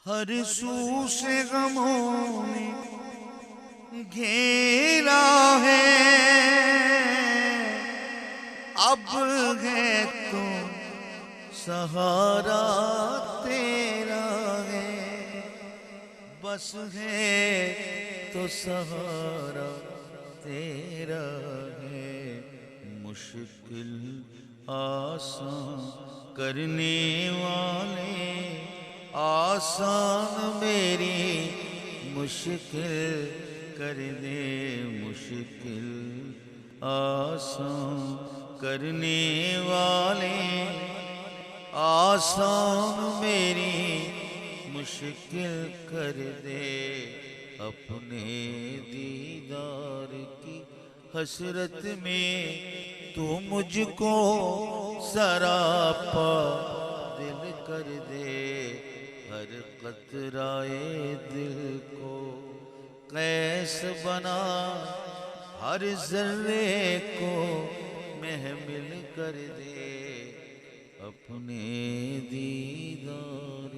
ہر سو سے غموں نے گھیرا ہے، اب ہے تو سہارا تیرا ہے، بس ہے تو سہارا تیرا ہے، مشکل آسان کرنے والے آسان میری مشکل کر دے، مشکل آسان کرنے والے آسان میری مشکل کر دے، اپنے دیدار کی حسرت میں تو مجھ کو سراپا دل کر دے، ہر قطرائے دل کو قیس بنا، ہر ذرے کو محمل کر دے، اپنے دیدار